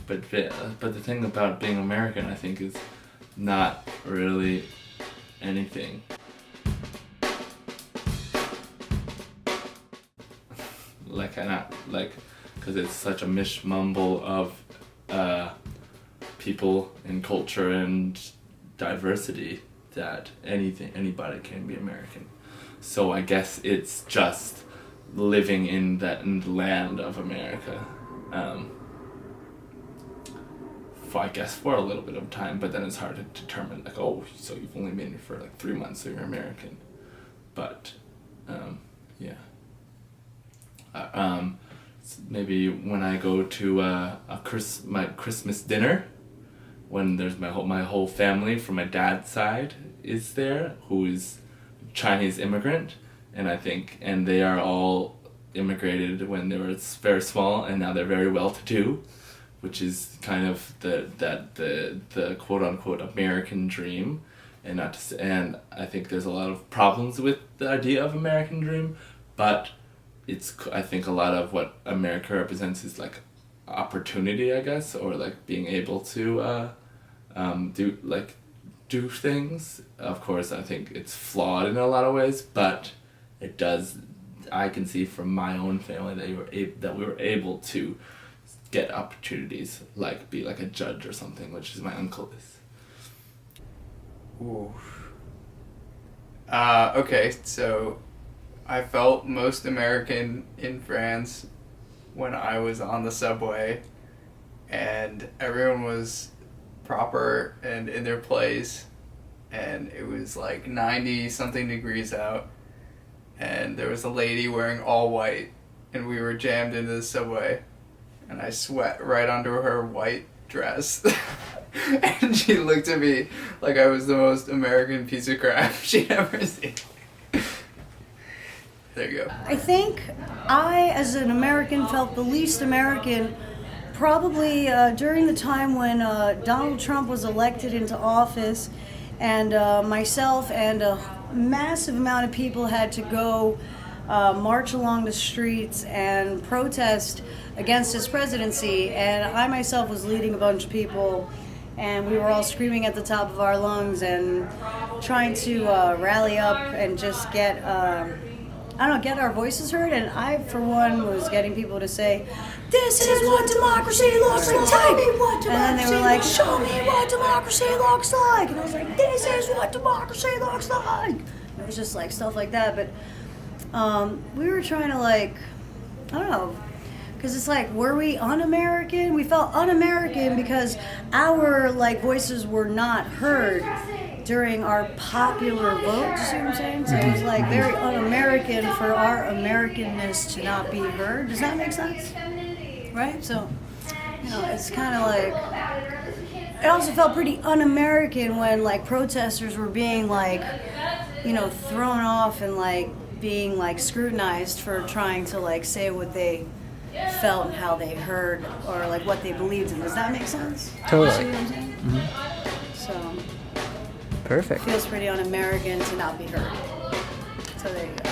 but the thing about being American, I think, is not really anything. Because it's such a mishmumble of people and culture and diversity that anybody can be American. So I guess it's just living in the land of America. For a little bit of time, but then it's hard to determine, like, oh, so you've only been here for like 3 months, so you're American. But yeah. Maybe when I go to my Christmas dinner, when there's my whole family from my dad's side is there, who is Chinese immigrant, and they are all immigrated when they were very small, and now they're very well to do, which is kind of the quote unquote American dream, and I think there's a lot of problems with the idea of American dream, but I think a lot of what America represents is like opportunity, I guess, or like being able to do things. Of course, I think it's flawed in a lot of ways, but it does. I can see from my own family that we were able to get opportunities, like be like a judge or something, which is my uncle is. Ooh. Okay, so I felt most American in France when I was on the subway, and everyone was proper and in their place, and it was like 90 something degrees out, and there was a lady wearing all white, and we were jammed into the subway, and I sweat right onto her white dress. And she looked at me like I was the most American piece of crap she'd ever seen. There you go. I think I, as an American, felt the least American probably during the time when Donald Trump was elected into office, and myself and a massive amount of people had to go march along the streets and protest against his presidency, and I myself was leading a bunch of people, and we were all screaming at the top of our lungs and trying to rally up and just get our voices heard. And I, for one, was getting people to say, "This is what democracy looks like. Tell me what democracy." And then they were like, "Show me what democracy looks like." And I was like, "This is what democracy looks like." And it was just like stuff like that. But we were trying to, like, I don't know, because it's like, were we un-American? We felt un-American because our voices were not heard during our popular vote. You see what I'm saying? So it was like very un-American for our Americanness to not be heard. Does that make sense? Right? So, it's kind of like, it also felt pretty un-American when protesters were being thrown off and being scrutinized for trying to say what they felt and how they heard, or what they believed in. Does that make sense? Totally. See what I'm saying? Mm-hmm. So perfect. It feels pretty un-American to not be heard. So there you go.